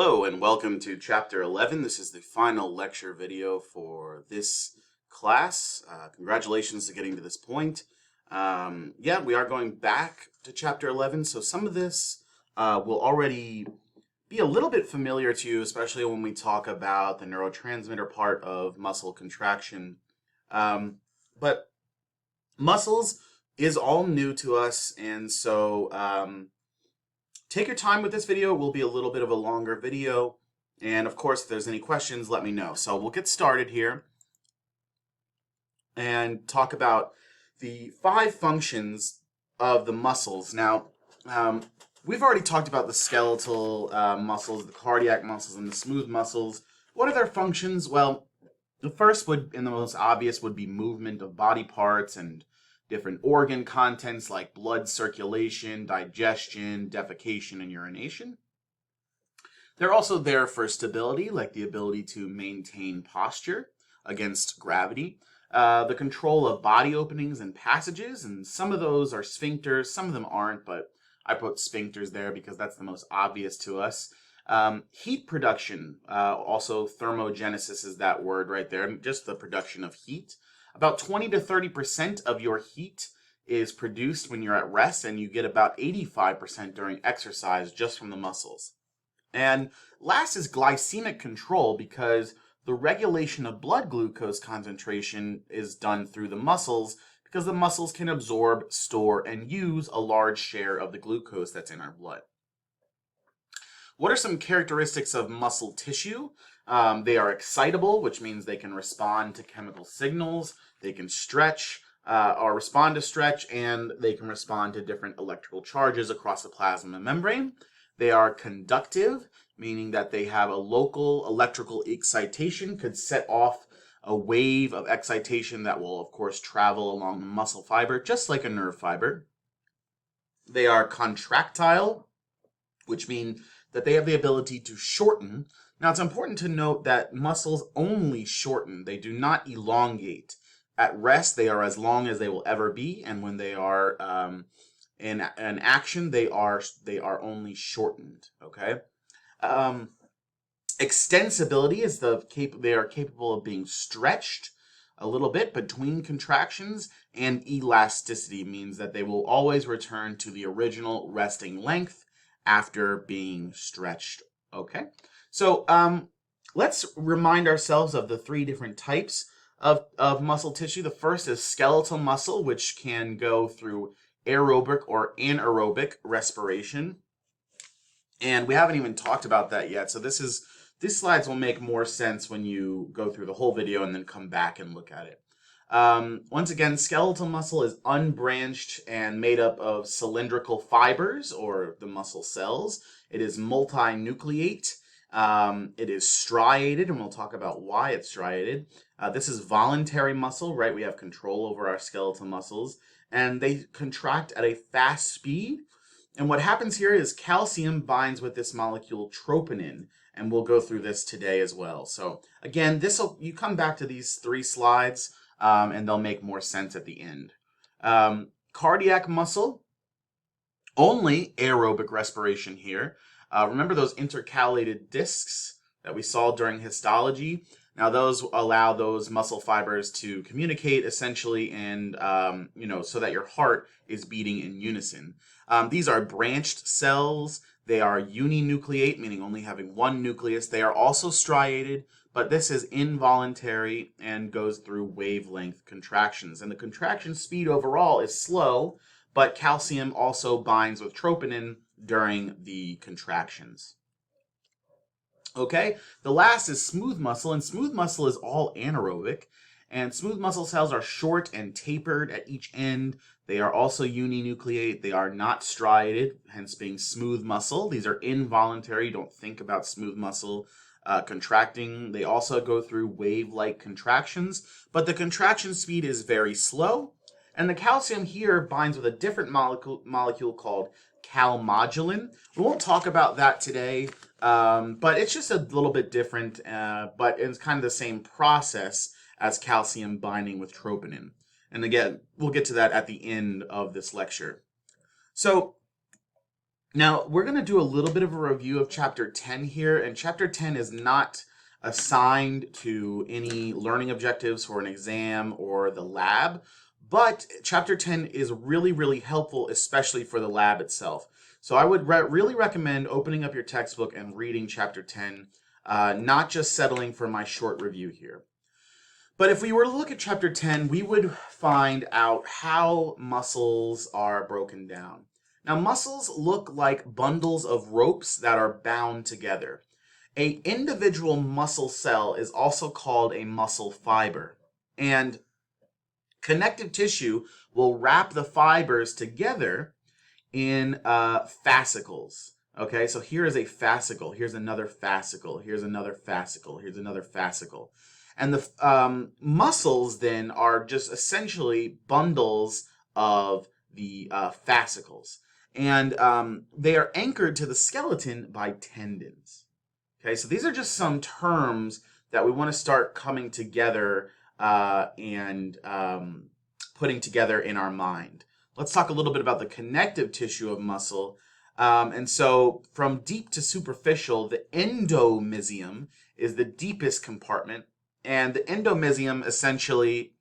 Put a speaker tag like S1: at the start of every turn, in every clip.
S1: Hello and welcome to Chapter 11. This is the final lecture video for this class. Congratulations to getting to this point. Yeah, we are going back to Chapter 11, so some of this will already be a little bit familiar to you, especially when we talk about the neurotransmitter part of muscle contraction. But muscles is all new to us, and so take your time with this video. It will be a little bit of a longer video. And of course, if there's any questions, let me know. So we'll get started here and talk about the 5 functions of the muscles. Now, we've already talked about the skeletal muscles, the cardiac muscles, and the smooth muscles. What are their functions? Well, the first would, and the most obvious, would be movement of body parts and different organ contents like blood circulation, digestion, defecation, and urination. They're also there for stability, like the ability to maintain posture against gravity, the control of body openings and passages, and some of those are sphincters, some of them aren't, but I put sphincters there because that's the most obvious to us. Heat production, also thermogenesis is that word right there, just the production of heat. About 20 to 30% of your heat is produced when you're at rest, and you get about 85% during exercise just from the muscles. And last is glycemic control, because the regulation of blood glucose concentration is done through the muscles, because the muscles can absorb, store, and use a large share of the glucose that's in our blood. What are some characteristics of muscle tissue? They are excitable, which means they can respond to chemical signals. They can stretch or respond to stretch, and they can respond to different electrical charges across the plasma membrane. They are conductive, meaning that they have a local electrical excitation, could set off a wave of excitation that will, of course, travel along the muscle fiber, just like a nerve fiber. They are contractile, which means that they have the ability to shorten. Now, it's important to note that muscles only shorten. They do not elongate. At rest, they are as long as they will ever be, and when they are in action, they are only shortened. Okay. Extensibility is they are capable of being stretched a little bit between contractions, and elasticity means that they will always return to the original resting length after being stretched. Okay. So let's remind ourselves of the 3 different types of muscle tissue. The first is skeletal muscle, which can go through aerobic or anaerobic respiration. And we haven't even talked about that yet. So these slides will make more sense when you go through the whole video and then come back and look at it. Once again, skeletal muscle is unbranched and made up of cylindrical fibers, or the muscle cells. It is multinucleate. It is striated, and we'll talk about why it's striated. This is voluntary muscle, right? We have control over our skeletal muscles, and they contract at a fast speed. And what happens here is calcium binds with this molecule troponin, and we'll go through this today as well. So again, you come back to these 3 slides, and they'll make more sense at the end. Cardiac muscle, only aerobic respiration here. Remember those intercalated discs that we saw during histology? Now those allow those muscle fibers to communicate essentially, and so that your heart is beating in unison. These are branched cells. They are uninucleate, meaning only having one nucleus. They are also striated, but this is involuntary and goes through wavelength contractions. And the contraction speed overall is slow, but calcium also binds with troponin during the contractions. Okay, the last is smooth muscle, and smooth muscle is all anaerobic, and smooth muscle cells are short and tapered at each end. They are also uninucleate. They are not striated, hence being smooth muscle. These are involuntary. Don't think about smooth muscle contracting. They also go through wave-like contractions, but the contraction speed is very slow, and the calcium here binds with a different molecule called calmodulin. We won't talk about that today, but it's just a little bit different, but it's kind of the same process as calcium binding with troponin. And again, we'll get to that at the end of this lecture. So Now, we're going to do a little bit of a review of Chapter 10 here, and Chapter 10 is not assigned to any learning objectives for an exam or the lab, but Chapter 10 is really, really helpful, especially for the lab itself. So I would really recommend opening up your textbook and reading Chapter 10, not just settling for my short review here. But if we were to look at Chapter 10, we would find out how muscles are broken down. Now, muscles look like bundles of ropes that are bound together. An individual muscle cell is also called a muscle fiber. And connective tissue will wrap the fibers together in fascicles. Okay, so here is a fascicle. Here's another fascicle. Here's another fascicle. Here's another fascicle. And the muscles then are just essentially bundles of the fascicles. And they are anchored to the skeleton by tendons. Okay, so these are just some terms that we want to start coming together and putting together in our mind. Let's talk a little bit about the connective tissue of muscle. And so from deep to superficial, the endomysium is the deepest compartment. And the endomysium essentially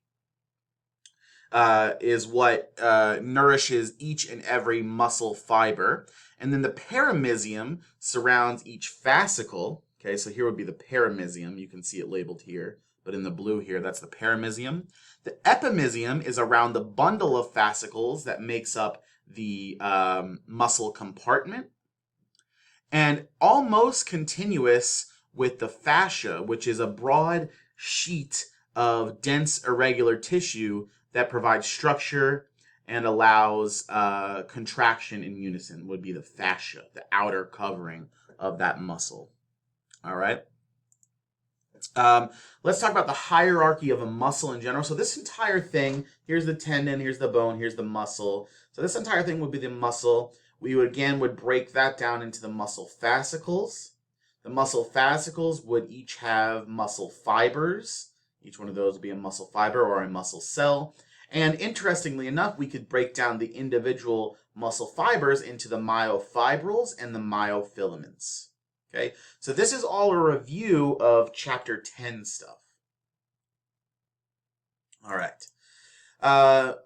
S1: is what nourishes each and every muscle fiber. And then the perimysium surrounds each fascicle. Okay, so here would be the perimysium. You can see it labeled here, but in the blue here, that's the perimysium. The epimysium is around the bundle of fascicles that makes up the muscle compartment. And almost continuous with the fascia, which is a broad sheet of dense irregular tissue that provides structure and allows contraction in unison, would be the fascia, the outer covering of that muscle. All right. Let's talk about the hierarchy of a muscle in general. So this entire thing, here's the tendon, here's the bone, here's the muscle. So this entire thing would be the muscle. We would break that down into the muscle fascicles. The muscle fascicles would each have muscle fibers. Each one of those would be a muscle fiber or a muscle cell. And interestingly enough, we could break down the individual muscle fibers into the myofibrils and the myofilaments. Okay, so this is all a review of Chapter 10 stuff. All right. A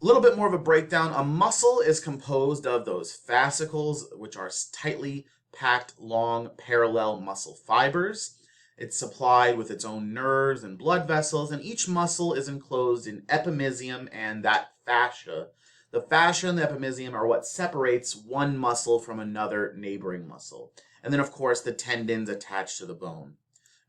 S1: little bit more of a breakdown. A muscle is composed of those fascicles, which are tightly packed, long, parallel muscle fibers. It's supplied with its own nerves and blood vessels, and each muscle is enclosed in epimysium and that fascia. The fascia and the epimysium are what separates one muscle from another neighboring muscle. And then, of course, the tendons attached to the bone.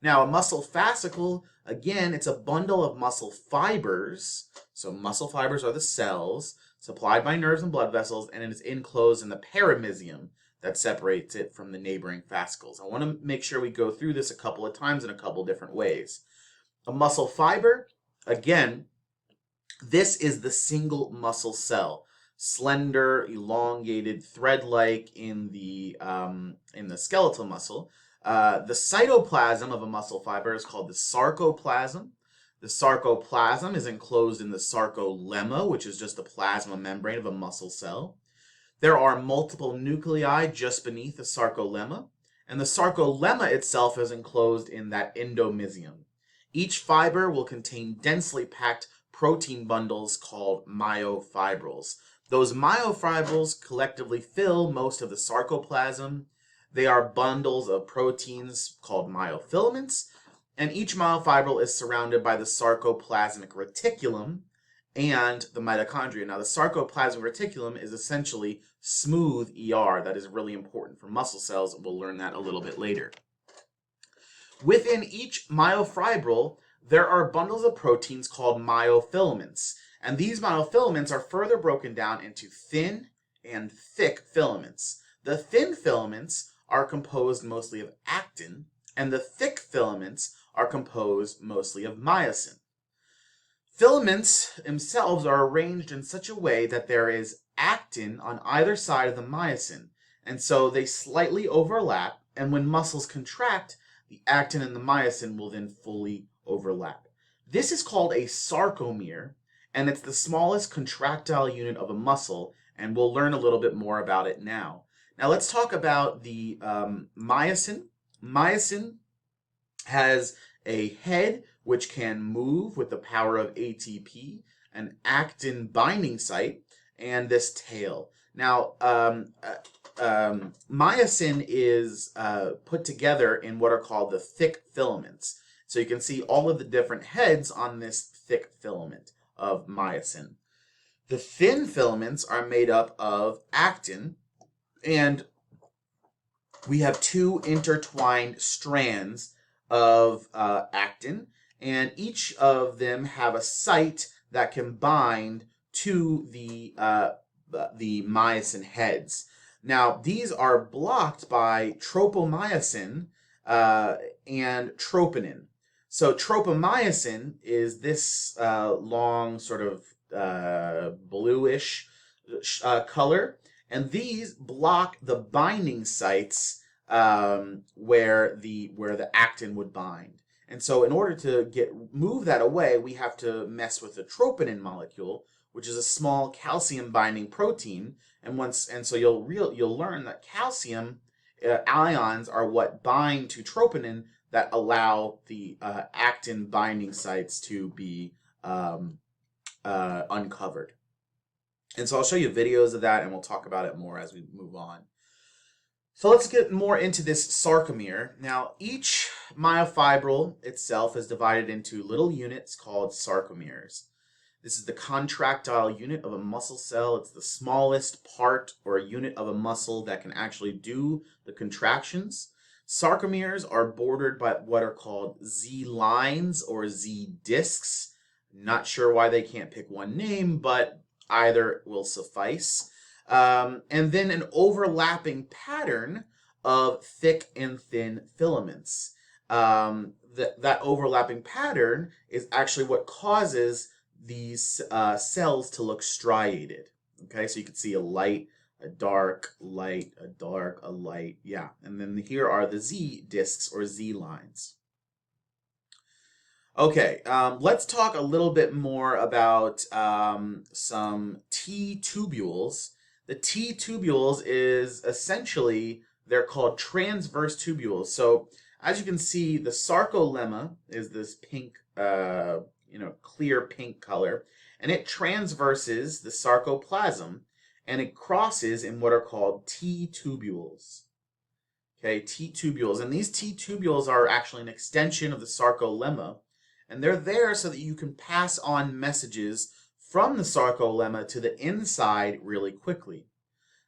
S1: Now, a muscle fascicle, again, it's a bundle of muscle fibers. So muscle fibers are the cells supplied by nerves and blood vessels, and it is enclosed in the perimysium that separates it from the neighboring fascicles. I want to make sure we go through this a couple of times in a couple different ways. A muscle fiber, again, this is the single muscle cell. Slender, elongated, thread-like in the skeletal muscle. The cytoplasm of a muscle fiber is called the sarcoplasm. The sarcoplasm is enclosed in the sarcolemma, which is just the plasma membrane of a muscle cell. There are multiple nuclei just beneath the sarcolemma, and the sarcolemma itself is enclosed in that endomysium. Each fiber will contain densely packed protein bundles called myofibrils. Those myofibrils collectively fill most of the sarcoplasm. They are bundles of proteins called myofilaments, and each myofibril is surrounded by the sarcoplasmic reticulum and the mitochondria. Now, the sarcoplasmic reticulum is essentially smooth ER. That is really important for muscle cells. We'll learn that a little bit later. Within each myofibril, there are bundles of proteins called myofilaments. And these myofilaments are further broken down into thin and thick filaments. The thin filaments are composed mostly of actin, and the thick filaments are composed mostly of myosin. Filaments themselves are arranged in such a way that there is actin on either side of the myosin, and so they slightly overlap, and when muscles contract, the actin and the myosin will then fully overlap. This is called a sarcomere, and it's the smallest contractile unit of a muscle, and we'll learn a little bit more about it now. Now let's talk about the myosin. Myosin has a head which can move with the power of ATP, an actin binding site, and this tail. Now, myosin is put together in what are called the thick filaments. So you can see all of the different heads on this thick filament of myosin. The thin filaments are made up of actin, and we have two intertwined strands of actin, and each of them have a site that can bind to the myosin heads. Now, these are blocked by tropomyosin and troponin. So tropomyosin is this long sort of bluish color, and these block the binding sites where the actin would bind. And so in order to move that away, we have to mess with the troponin molecule, which is a small calcium binding protein. And so you'll learn that calcium ions are what bind to troponin that allow the actin binding sites to be uncovered. And so I'll show you videos of that, and we'll talk about it more as we move on. So let's get more into this sarcomere. Now, each myofibril itself is divided into little units called sarcomeres. This is the contractile unit of a muscle cell. It's the smallest part or unit of a muscle that can actually do the contractions. Sarcomeres are bordered by what are called Z lines or Z discs. Not sure why they can't pick one name, but either will suffice. And then an overlapping pattern of thick and thin filaments. That overlapping pattern is actually what causes these cells to look striated. Okay, so you can see a light, a dark, light, a dark, a light. Yeah, and then here are the Z discs or Z lines. Okay, let's talk a little bit more about some T-tubules. The T-tubules is essentially, they're called transverse tubules. So as you can see, the sarcolemma is this pink, clear pink color, and it transverses the sarcoplasm, and it crosses in what are called T-tubules. Okay, T-tubules, and these T-tubules are actually an extension of the sarcolemma, and they're there so that you can pass on messages from the sarcolemma to the inside really quickly.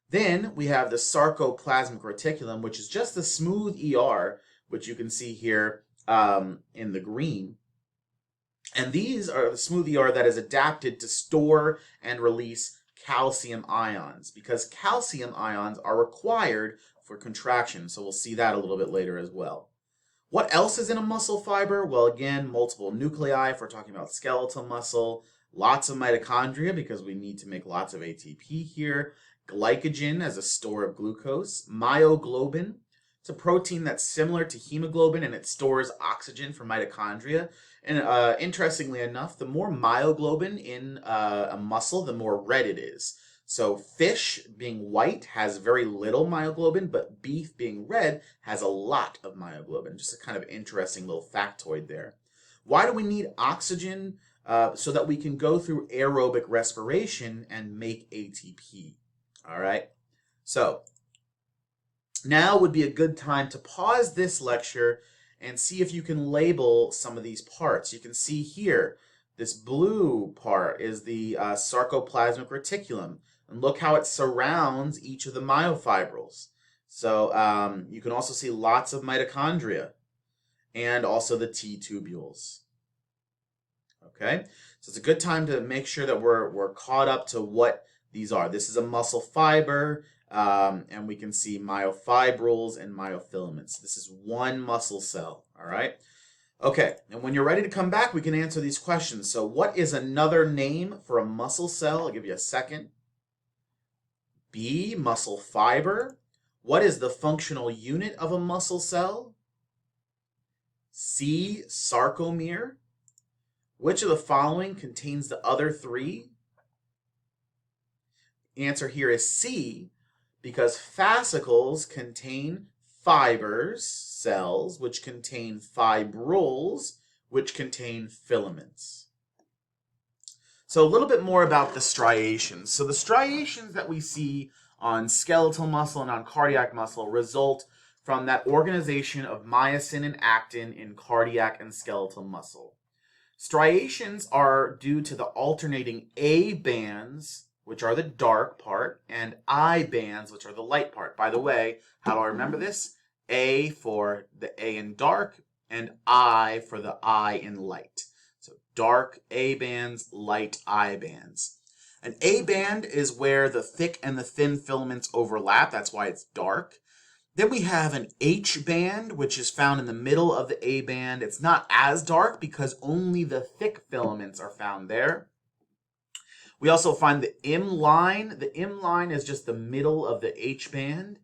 S1: Then we have the sarcoplasmic reticulum, which is just the smooth ER, which you can see here in the green. And these are the smooth ER that is adapted to store and release calcium ions, because calcium ions are required for contraction. So we'll see that a little bit later as well. What else is in a muscle fiber? Well, again, multiple nuclei if we're talking about skeletal muscle. Lots of mitochondria because we need to make lots of ATP here. Glycogen as a store of glucose. Myoglobin. It's a protein that's similar to hemoglobin, and it stores oxygen for mitochondria. And interestingly enough, the more myoglobin in a muscle, the more red it is. So fish, being white, has very little myoglobin, but beef, being red, has a lot of myoglobin. Just a kind of interesting little factoid there. Why do we need oxygen? So that we can go through aerobic respiration and make ATP. All right? So now would be a good time to pause this lecture and see if you can label some of these parts. You can see here, this blue part is the sarcoplasmic reticulum. And look how it surrounds each of the myofibrils. So you can also see lots of mitochondria and also the T-tubules. Okay, so it's a good time to make sure that we're caught up to what these are. This is a muscle fiber, and we can see myofibrils and myofilaments. This is one muscle cell, all right? Okay, and when you're ready to come back, we can answer these questions. So what is another name for a muscle cell? I'll give you a second. B, muscle fiber. What is the functional unit of a muscle cell? C, sarcomere. Which of the following contains the other three? The answer here is C, because fascicles contain fibers, cells, which contain fibrils, which contain filaments. So a little bit more about the striations. So the striations that we see on skeletal muscle and on cardiac muscle result from that organization of myosin and actin in cardiac and skeletal muscle. Striations are due to the alternating A bands, which are the dark part, and I bands, which are the light part. By the way, how do I remember this? A for the A in dark, and I for the I in light. So dark A bands, light I bands. An A band is where the thick and the thin filaments overlap. That's why it's dark. Then we have an H band, which is found in the middle of the A band. It's not as dark because only the thick filaments are found there. We also find the M line. The M line is just the middle of the H band.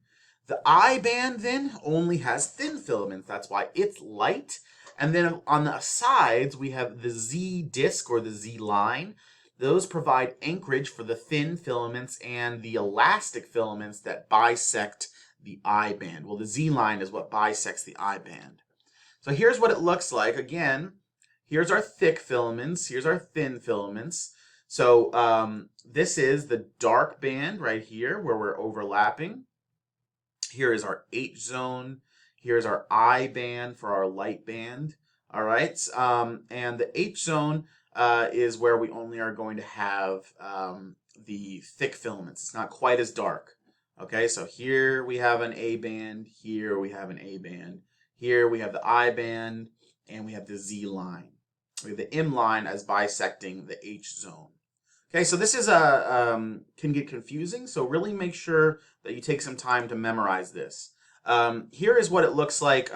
S1: The I band then only has thin filaments. That's why it's light. And then on the sides, we have the Z disc or the Z line. Those provide anchorage for the thin filaments and the elastic filaments that bisect the I band. Well, the Z line is what bisects the I band. So here's what it looks like. Again, here's our thick filaments. Here's our thin filaments. So this is the dark band right here where we're overlapping. Here is our H zone. Here's our I band for our light band. All right. And the H zone is where we only are going to have the thick filaments. It's not quite as dark. Okay, so here we have an A band, here we have an A band, here we have the I band, and we have the Z line. We have the M line as bisecting the H zone. Okay, so this is can get confusing, so really make sure that you take some time to memorize this. Here is what it looks like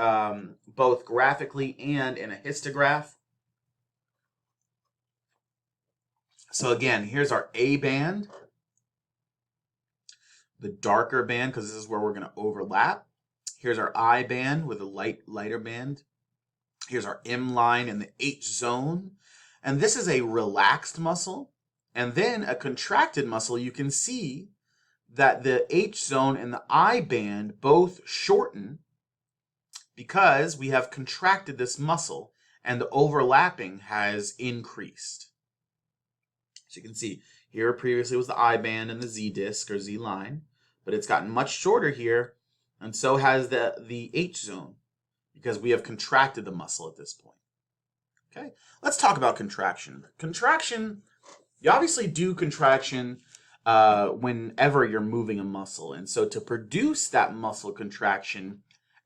S1: both graphically and in a histograph. So again, here's our A band. The darker band, because this is where we're going to overlap. Here's our I band with a lighter band. Here's our M line and the H zone. And this is a relaxed muscle. And then a contracted muscle, you can see that the H zone and the I band both shorten because we have contracted this muscle and the overlapping has increased. So you can see here previously was the I band and the Z disc or Z line, but it's gotten much shorter here, and so has the H zone because we have contracted the muscle at this point. Okay, let's talk about contraction. Contraction, you obviously do contraction whenever you're moving a muscle, and so to produce that muscle contraction,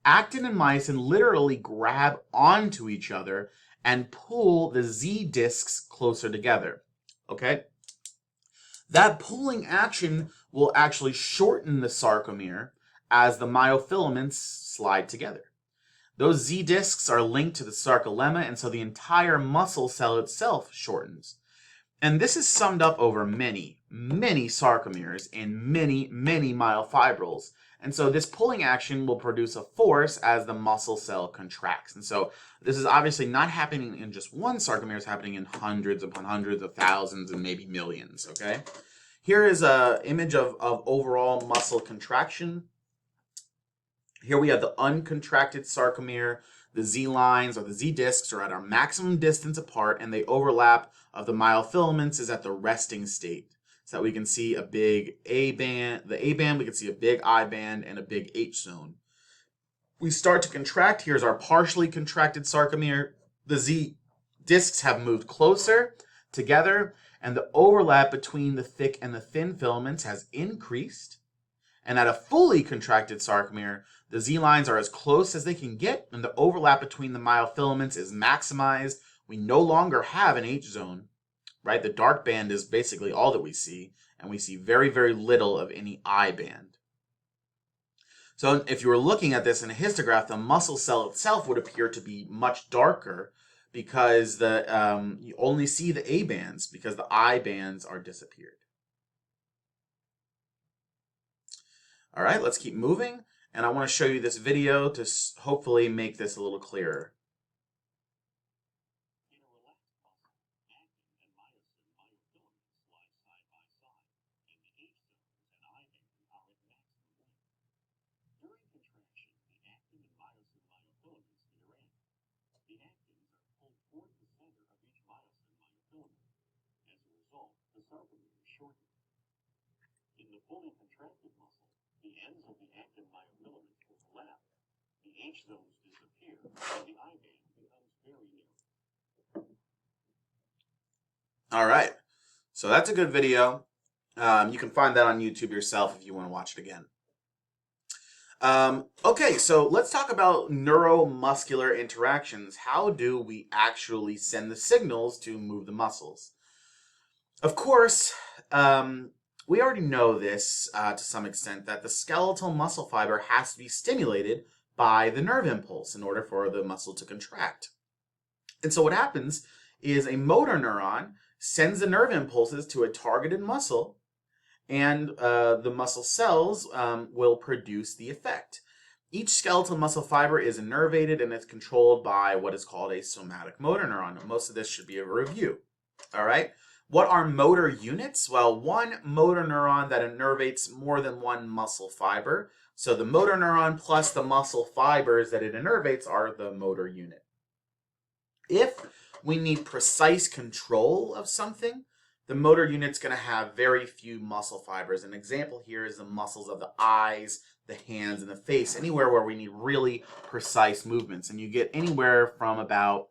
S1: actin and myosin literally grab onto each other and pull the Z discs closer together. Okay? That pulling action will actually shorten the sarcomere as the myofilaments slide together. Those Z discs are linked to the sarcolemma, and so the entire muscle cell itself shortens. And this is summed up over many, many sarcomeres and many, many myofibrils. And so this pulling action will produce a force as the muscle cell contracts. And so this is obviously not happening in just one sarcomere, it's happening in hundreds upon hundreds of thousands and maybe millions, okay? Here is an image of overall muscle contraction. Here we have the uncontracted sarcomere. The Z lines or the Z discs are at our maximum distance apart, and the overlap of the myofilaments is at the resting state. So that we can see a big A band, the A band, we can see a big I band, and a big H zone. We start to contract. Here's our partially contracted sarcomere. The Z discs have moved closer together, and the overlap between the thick and the thin filaments has increased. And at a fully contracted sarcomere, the Z lines are as close as they can get, and the overlap between the myofilaments is maximized. We no longer have an H zone, right? The dark band is basically all that we see, and we see very, very little of any I band. So if you were looking at this in a histograph, the muscle cell itself would appear to be much darker because you only see the A bands because the I bands are disappeared. All right, let's keep moving. And I want to show you this video to hopefully make this a little clearer.
S2: In a relaxed muscle, actin and myofilaments lie side by side, and the H zones and I band are at maximum sarcomeres shorten. In the fully contracted muscle, the ends of the actin myofilaments overlap, the H zones disappear, and the I band becomes very narrow.
S1: All right. So that's a good video. You can find that on YouTube yourself if you want to watch it again. Okay, so let's talk about neuromuscular interactions. How do we actually send the signals to move the muscles? Of course, we already know this to some extent, that the skeletal muscle fiber has to be stimulated by the nerve impulse in order for the muscle to contract. And so what happens is a motor neuron sends the nerve impulses to a targeted muscle, and the muscle cells will produce the effect. Each skeletal muscle fiber is innervated and is controlled by what is called a somatic motor neuron. Most of this should be a review. All right. What are motor units? Well, one motor neuron that innervates more than one muscle fiber. So the motor neuron plus the muscle fibers that it innervates are the motor unit. If we need precise control of something, the motor unit's going to have very few muscle fibers. An example here is the muscles of the eyes, the hands, and the face, anywhere where we need really precise movements. And you get anywhere from about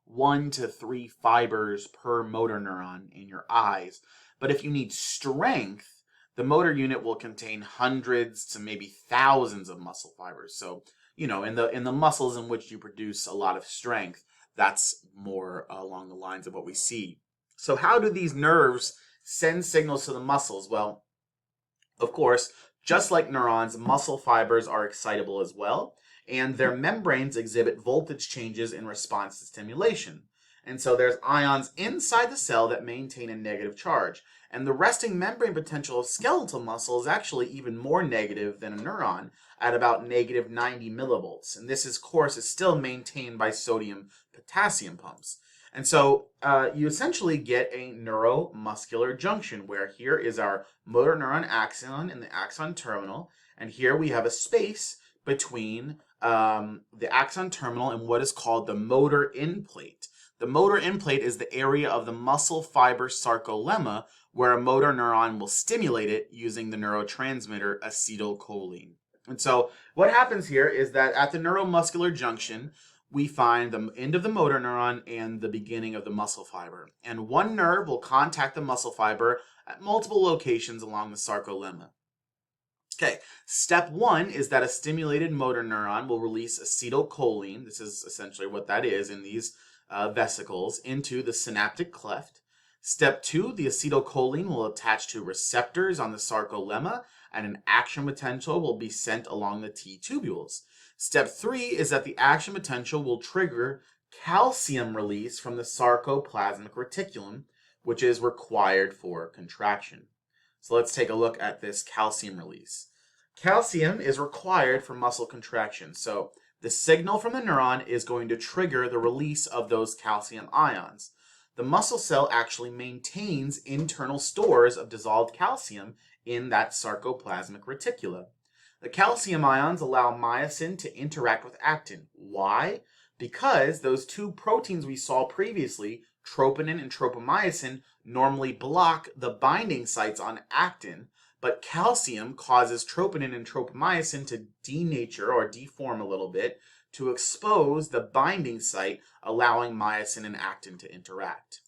S1: 1 to 3 fibers per motor neuron in your eyes. But if you need strength, the motor unit will contain hundreds to maybe thousands of muscle fibers. So, you know, in the muscles in which you produce a lot of strength, that's more along the lines of what we see. So how do these nerves send signals to the muscles? Well, of course, just like neurons, muscle fibers are excitable as well, and their membranes exhibit voltage changes in response to stimulation. And so there's ions inside the cell that maintain a negative charge. And the resting membrane potential of skeletal muscle is actually even more negative than a neuron at about negative 90 millivolts. And this, of course, is still maintained by sodium-potassium pumps. And so you essentially get a neuromuscular junction, where here is our motor neuron axon and the axon terminal, and here we have a space between the axon terminal and what is called the motor end plate. The motor end plate is the area of the muscle fiber sarcolemma where a motor neuron will stimulate it using the neurotransmitter acetylcholine. And so what happens here is that at the neuromuscular junction, we find the end of the motor neuron and the beginning of the muscle fiber. And one nerve will contact the muscle fiber at multiple locations along the sarcolemma. Okay, step 1 is that a stimulated motor neuron will release acetylcholine, this is essentially what that is in these vesicles, into the synaptic cleft. Step 2, the acetylcholine will attach to receptors on the sarcolemma, and an action potential will be sent along the T-tubules. Step 3 is that the action potential will trigger calcium release from the sarcoplasmic reticulum, which is required for contraction. So let's take a look at this calcium release. Calcium is required for muscle contraction. So the signal from the neuron is going to trigger the release of those calcium ions. The muscle cell actually maintains internal stores of dissolved calcium in that sarcoplasmic reticula. The calcium ions allow myosin to interact with actin. Why? Because those two proteins we saw previously, troponin and tropomyosin, normally block the binding sites on actin, but calcium causes troponin and tropomyosin to denature or deform a little bit to expose the binding site, allowing myosin and actin to interact.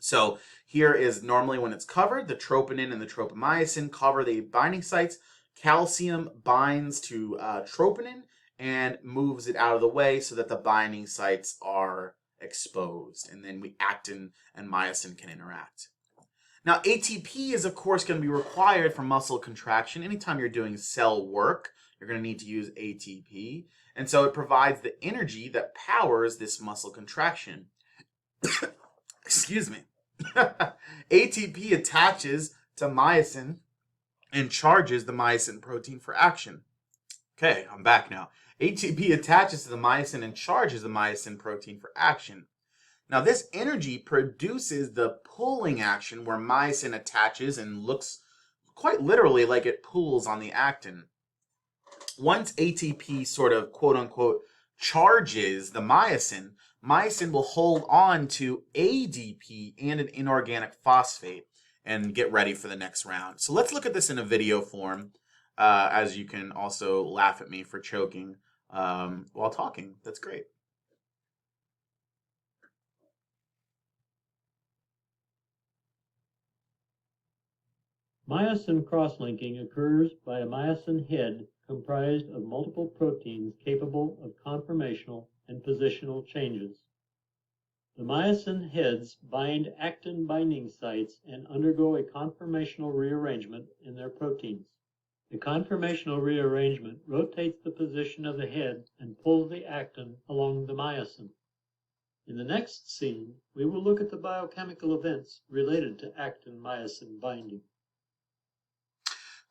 S1: So here is normally when it's covered, the troponin and the tropomyosin cover the binding sites. Calcium binds to troponin and moves it out of the way so that the binding sites are exposed, and then actin and myosin can interact. Now, ATP is, of course, going to be required for muscle contraction. Anytime you're doing cell work, you're going to need to use ATP, and so it provides the energy that powers this muscle contraction. Excuse me. ATP attaches to myosin and charges the myosin protein for action. Okay, I'm back now. ATP attaches to the myosin and charges the myosin protein for action. Now, this energy produces the pulling action where myosin attaches and looks quite literally like it pulls on the actin. Once ATP sort of quote-unquote charges the myosin, myosin will hold on to ADP and an inorganic phosphate and get ready for the next round. So let's look at this in a video form, as you can also laugh at me for choking while talking. That's great.
S3: Myosin cross-linking occurs by a myosin head comprised of multiple proteins capable of conformational and positional changes. The myosin heads bind actin binding sites and undergo a conformational rearrangement in their proteins. The conformational rearrangement rotates the position of the head and pulls the actin along the myosin. In the next scene, we will look at the biochemical events related to actin-myosin binding.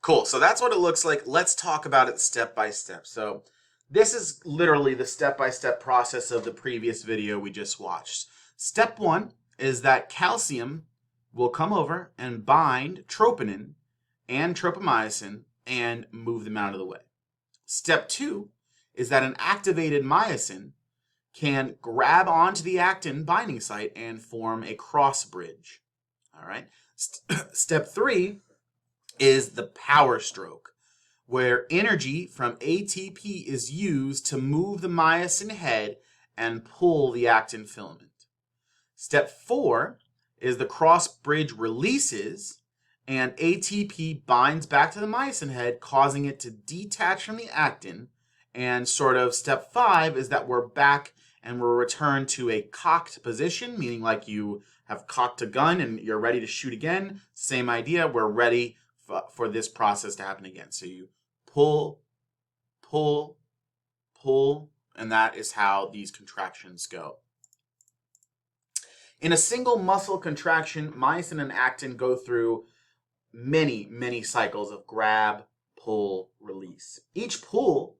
S1: Cool. So that's what it looks like. Let's talk about it step by step. So this is literally the step-by-step process of the previous video we just watched. Step 1 is that calcium will come over and bind troponin and tropomyosin and move them out of the way. Step 2 is that an activated myosin can grab onto the actin binding site and form a cross bridge. All right. Step 3 is the power stroke, where energy from ATP is used to move the myosin head and pull the actin filament. Step 4 is the cross bridge releases and ATP binds back to the myosin head, causing it to detach from the actin. And sort of step 5 is that we're back and we're returned to a cocked position, meaning like you have cocked a gun and you're ready to shoot again. Same idea, we're ready for this process to happen again. So you pull, pull, pull, and that is how these contractions go. In a single muscle contraction, myosin and actin go through many cycles of grab, pull, release. Each pull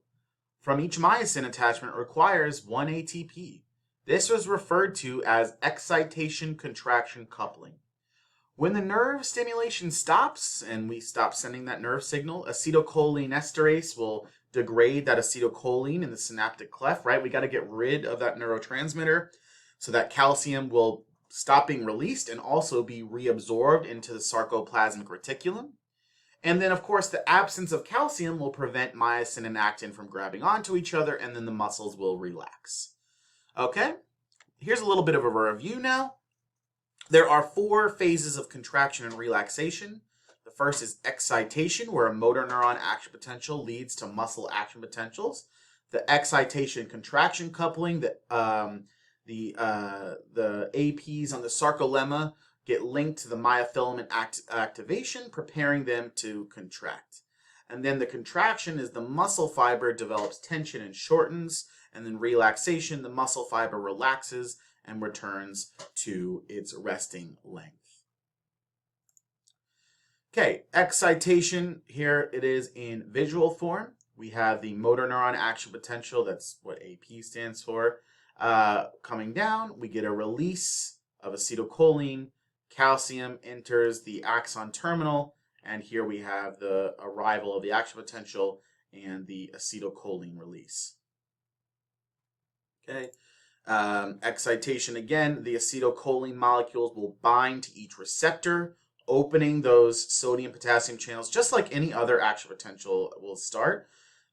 S1: from each myosin attachment requires one ATP. This was referred to as excitation-contraction coupling. When the nerve stimulation stops and we stop sending that nerve signal, acetylcholinesterase will degrade that acetylcholine in the synaptic cleft, right? We got to get rid of that neurotransmitter so that calcium will stop being released and also be reabsorbed into the sarcoplasmic reticulum. And then, of course, the absence of calcium will prevent myosin and actin from grabbing onto each other, and then the muscles will relax. Okay? Here's a little bit of a review now. There are 4 phases of contraction and relaxation. The first is excitation, where a motor neuron action potential leads to muscle action potentials. The excitation-contraction coupling, the APs on the sarcolemma get linked to the myofilament activation, preparing them to contract. And then the contraction is the muscle fiber develops tension and shortens, and then relaxation, the muscle fiber relaxes and returns to its resting length. Okay, excitation, here it is in visual form. We have the motor neuron action potential, that's what AP stands for. Coming down, we get a release of acetylcholine, calcium enters the axon terminal, and here we have the arrival of the action potential and the acetylcholine release. Okay. Excitation again, the acetylcholine molecules will bind to each receptor, opening those sodium-potassium channels, just like any other action potential will start.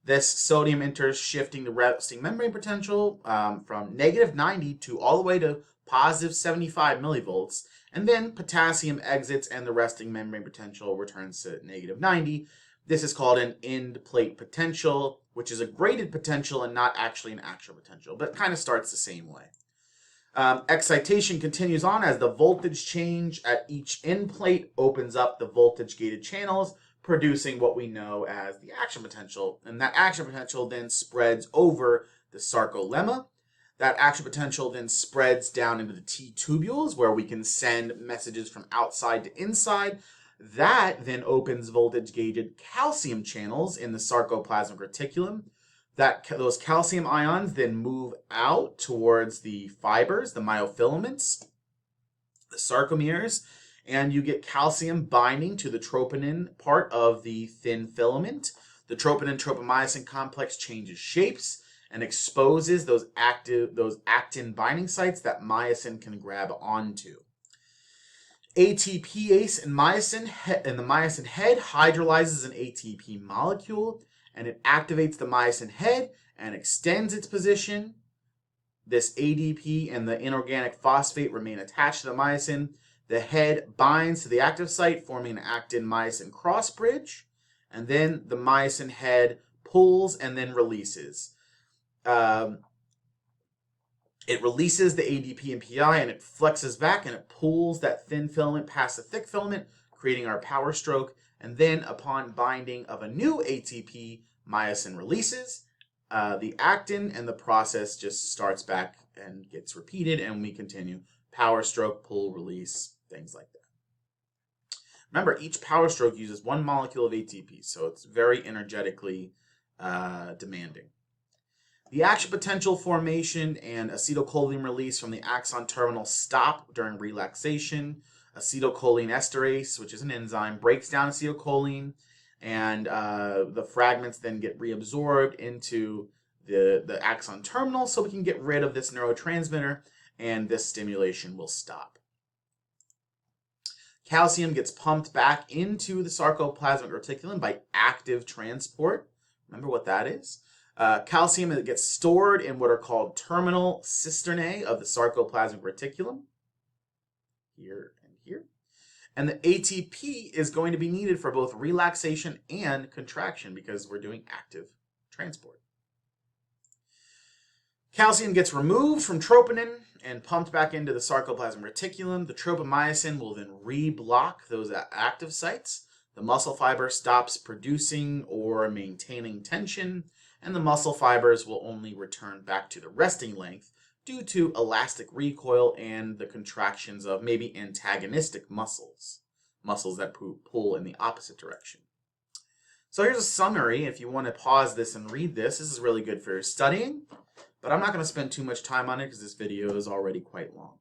S1: This sodium enters, shifting the resting membrane potential from -90 to all the way to +75 millivolts, and then potassium exits and the resting membrane potential returns to -90. This is called an end plate potential, which is a graded potential and not actually an actual potential, but kind of starts the same way. Excitation continues on as the voltage change at each end plate opens up the voltage gated channels, producing what we know as the action potential. And that action potential then spreads over the sarcolemma. That action potential then spreads down into the T-tubules, where we can send messages from outside to inside. That then opens voltage-gated calcium channels in the sarcoplasmic reticulum. Those calcium ions then move out towards the fibers, the myofilaments, the sarcomeres, and you get calcium binding to the troponin part of the thin filament. The troponin-tropomyosin complex changes shapes, and exposes those actin binding sites that myosin can grab onto. ATPase and the myosin head hydrolyzes an ATP molecule, and it activates the myosin head and extends its position. This ADP and the inorganic phosphate remain attached to the myosin. The head binds to the active site, forming an actin-myosin cross bridge, and then the myosin head pulls and then releases. It releases the ADP and PI, and it flexes back, and it pulls that thin filament past the thick filament, creating our power stroke. And then upon binding of a new ATP, myosin releases the actin, and the process just starts back and gets repeated, and we continue. Power stroke, pull, release, things like that. Remember, each power stroke uses one molecule of ATP, so it's very energetically demanding. The action potential formation and acetylcholine release from the axon terminal stop during relaxation. Acetylcholine esterase, which is an enzyme, breaks down acetylcholine, and the fragments then get reabsorbed into the axon terminal, so we can get rid of this neurotransmitter, and this stimulation will stop. Calcium gets pumped back into the sarcoplasmic reticulum by active transport. Remember what that is? Calcium gets stored in what are called terminal cisternae of the sarcoplasmic reticulum, here and here. And the ATP is going to be needed for both relaxation and contraction because we're doing active transport. Calcium gets removed from troponin and pumped back into the sarcoplasmic reticulum. The tropomyosin will then re-block those active sites. The muscle fiber stops producing or maintaining tension, and the muscle fibers will only return back to the resting length due to elastic recoil and the contractions of maybe antagonistic muscles that pull in the opposite direction. So here's a summary. If you want to pause this and read this, this is really good for your studying, but I'm not going to spend too much time on it because this video is already quite long.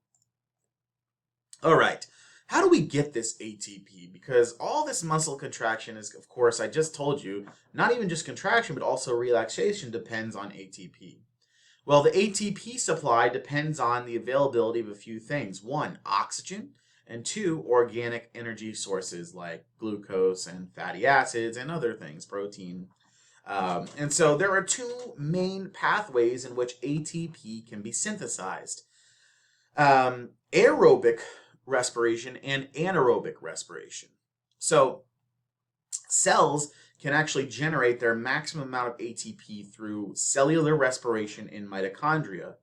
S1: All right. How do we get this ATP? Because all this muscle contraction is, of course, I just told you, not even just contraction, but also relaxation depends on ATP. Well, the ATP supply depends on the availability of a few things. One, oxygen, and two, organic energy sources like glucose and fatty acids and other things, protein. And so there are two main pathways in which ATP can be synthesized. Aerobic respiration and anaerobic respiration. So cells can actually generate their maximum amount of ATP through cellular respiration in mitochondria,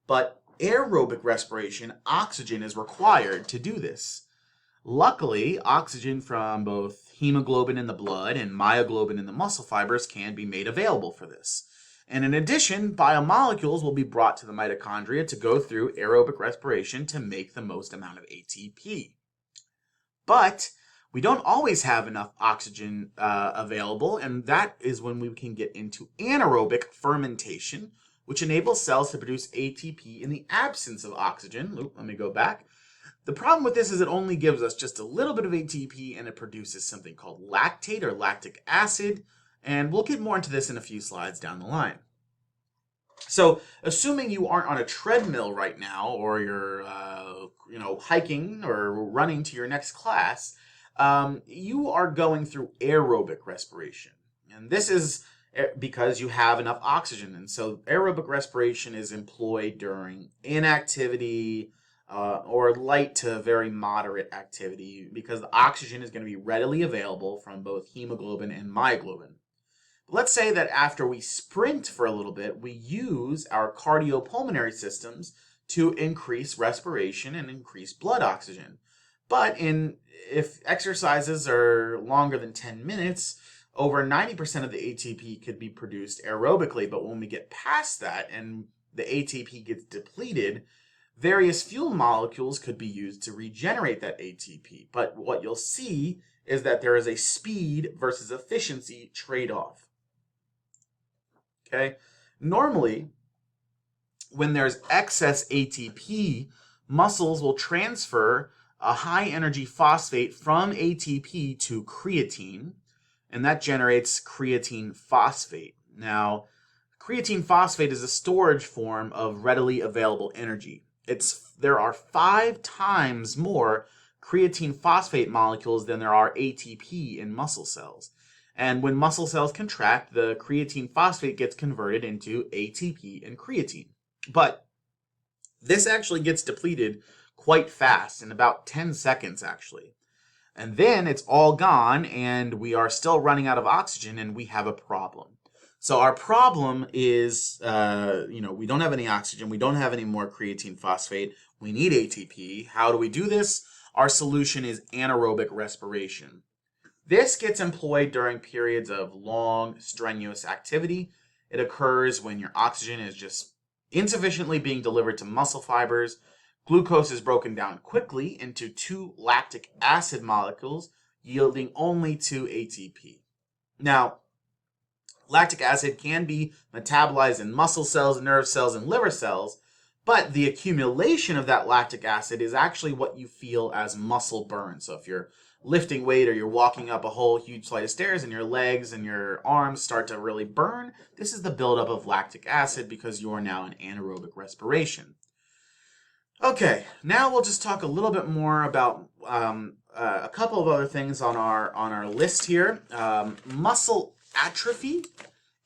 S1: but aerobic respiration, oxygen is required to do this. Luckily, oxygen from both hemoglobin in the blood and myoglobin in the muscle fibers can be made available for this. And in addition, biomolecules will be brought to the mitochondria to go through aerobic respiration to make the most amount of ATP. But we don't always have enough oxygen available, and that is when we can get into anaerobic fermentation, which enables cells to produce ATP in the absence of oxygen. Let me go back. The problem with this is it only gives us just a little bit of ATP, and it produces something called lactate or lactic acid, and we'll get more into this in a few slides down the line. So, assuming you aren't on a treadmill right now, or you're, hiking or running to your next class, you are going through aerobic respiration, and this is because you have enough oxygen. And so, aerobic respiration is employed during inactivity or light to very moderate activity because the oxygen is going to be readily available from both hemoglobin and myoglobin. Let's say that after we sprint for a little bit, we use our cardiopulmonary systems to increase respiration and increase blood oxygen. But if exercises are longer than 10 minutes, over 90% of the ATP could be produced aerobically. But when we get past that and the ATP gets depleted, various fuel molecules could be used to regenerate that ATP. But what you'll see is that there is a speed versus efficiency trade-off. Okay, normally, when there's excess ATP, muscles will transfer a high-energy phosphate from ATP to creatine, and that generates creatine phosphate. Now, Creatine phosphate is a storage form of readily available energy. There are 5 times more creatine phosphate molecules than there are ATP in muscle cells. And when muscle cells contract, the creatine phosphate gets converted into ATP and creatine. But this actually gets depleted quite fast, in about 10 seconds actually. And then it's all gone, and we are still running out of oxygen, and we have a problem. So our problem is, we don't have any oxygen. We don't have any more creatine phosphate. We need ATP. How do we do this? Our solution is anaerobic respiration. This gets employed during periods of long, strenuous activity. It occurs when your oxygen is just insufficiently being delivered to muscle fibers. Glucose is broken down quickly into 2 lactic acid molecules, yielding only 2 ATP. Now, lactic acid can be metabolized in muscle cells, nerve cells, and liver cells, but the accumulation of that lactic acid is actually what you feel as muscle burn. So if you're lifting weight or you're walking up a whole huge flight of stairs and your legs and your arms start to really burn, this is the buildup of lactic acid because you are now in anaerobic respiration. Okay, now we'll just talk a little bit more about a couple of other things on our list here. Muscle atrophy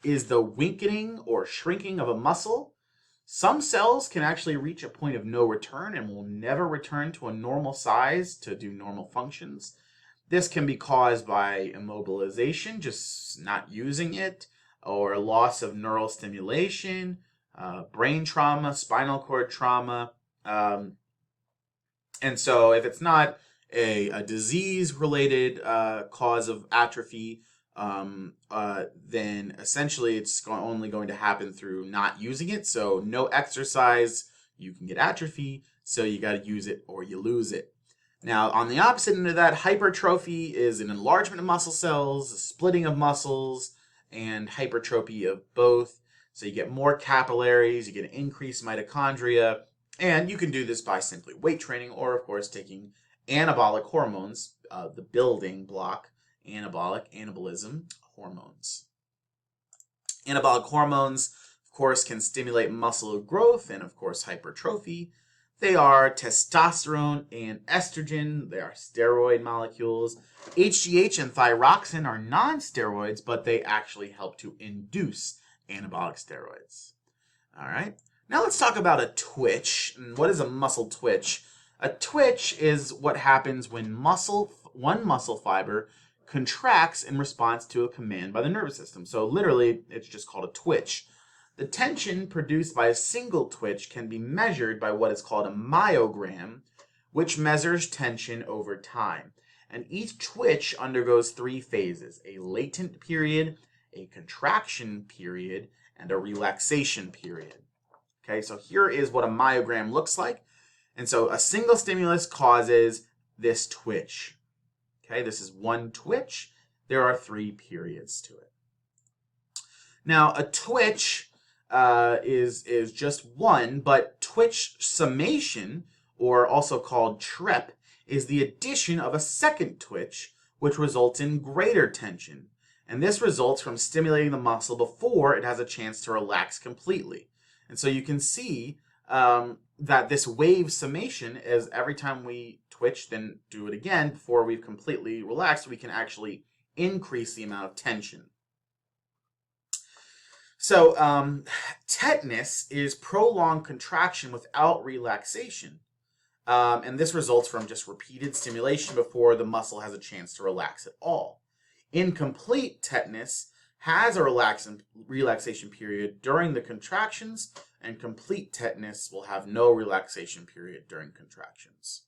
S1: is the weakening or shrinking of a muscle. Some cells can actually reach a point of no return and will never return to a normal size to do normal functions. This can be caused by immobilization, just not using it, or loss of neural stimulation, brain trauma, spinal cord trauma. And so if it's not a disease-related cause of atrophy, then essentially it's only going to happen through not using it. So no exercise, you can get atrophy, so you got to use it or you lose it. Now, on the opposite end of that, hypertrophy is an enlargement of muscle cells, a splitting of muscles, and hypertrophy of both. So you get more capillaries, you get increased mitochondria, and you can do this by simply weight training or, of course, taking anabolic hormones, the building block, anabolism hormones. Anabolic hormones, of course, can stimulate muscle growth and, of course, hypertrophy. They are testosterone and estrogen. They are steroid molecules. HGH and thyroxine are non-steroids, but they actually help to induce anabolic steroids. All right. Now let's talk about a twitch. And what is a muscle twitch? A twitch is what happens when one muscle fiber contracts in response to a command by the nervous system. So literally, it's just called a twitch. The tension produced by a single twitch can be measured by what is called a myogram, which measures tension over time. And each twitch undergoes 3 phases: a latent period, a contraction period, and a relaxation period. Okay, so here is what a myogram looks like. And so a single stimulus causes this twitch. Okay, this is one twitch. There are 3 periods to it. Now, a twitch is just one, but twitch summation, or also called TREP, is the addition of a second twitch, which results in greater tension. And this results from stimulating the muscle before it has a chance to relax completely. And so you can see that this wave summation is every time we twitch, then do it again before we've completely relaxed, we can actually increase the amount of tension. So tetanus is prolonged contraction without relaxation. And this results from just repeated stimulation before the muscle has a chance to relax at all. Incomplete tetanus has a relaxation period during the contractions, and complete tetanus will have no relaxation period during contractions.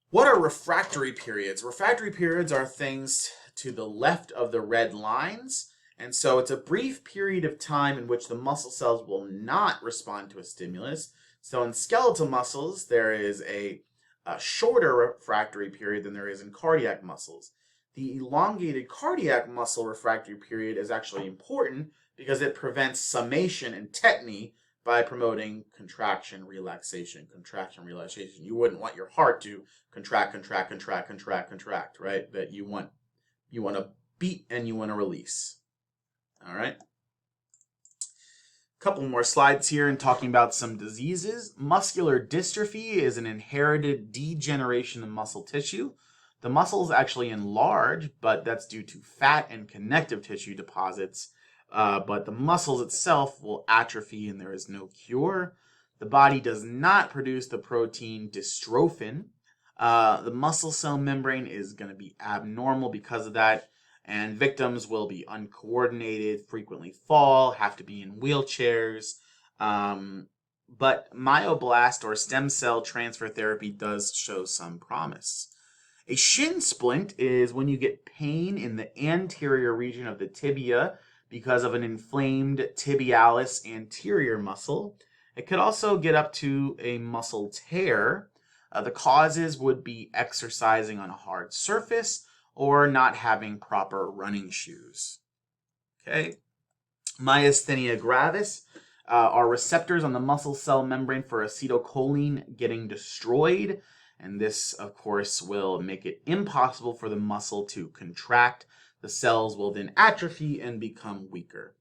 S1: What are refractory periods? Refractory periods are things to the left of the red lines, and so it's a brief period of time in which the muscle cells will not respond to a stimulus. So in skeletal muscles, there is a shorter refractory period than there is in cardiac muscles. The elongated cardiac muscle refractory period is actually important because it prevents summation and tetany by promoting contraction, relaxation, contraction, relaxation. You wouldn't want your heart to contract, right? That you want to beat and you want to release. All right. Couple more slides here and talking about some diseases. Muscular dystrophy is an inherited degeneration of muscle tissue. The muscles actually enlarge, but that's due to fat and connective tissue deposits. But the muscles itself will atrophy and there is no cure. The body does not produce the protein dystrophin. The muscle cell membrane is going to be abnormal because of that. And victims will be uncoordinated, frequently fall, have to be in wheelchairs. But myoblast or stem cell transfer therapy does show some promise. A shin splint is when you get pain in the anterior region of the tibia because of an inflamed tibialis anterior muscle. It could also get up to a muscle tear. The causes would be exercising on a hard surface or not having proper running shoes. Okay. Myasthenia gravis are receptors on the muscle cell membrane for acetylcholine getting destroyed. And this, of course, will make it impossible for the muscle to contract. The cells will then atrophy and become weaker.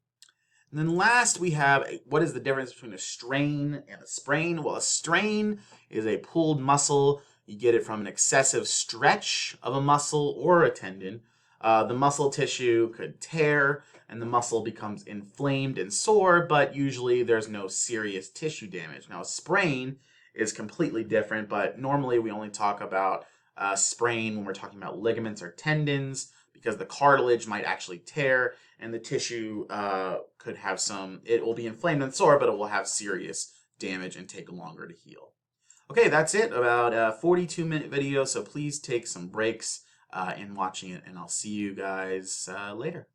S1: And then last, we have what is the difference between a strain and a sprain? Well, a strain is a pulled muscle. You get it from an excessive stretch of a muscle or a tendon. The muscle tissue could tear and the muscle becomes inflamed and sore, but usually there's no serious tissue damage. Now, a sprain is completely different, but normally we only talk about sprain when we're talking about ligaments or tendons because the cartilage might actually tear and the tissue could have it will be inflamed and sore, but it will have serious damage and take longer to heal. Okay, that's it, about a 42-minute video, so please take some breaks in watching it, and I'll see you guys later.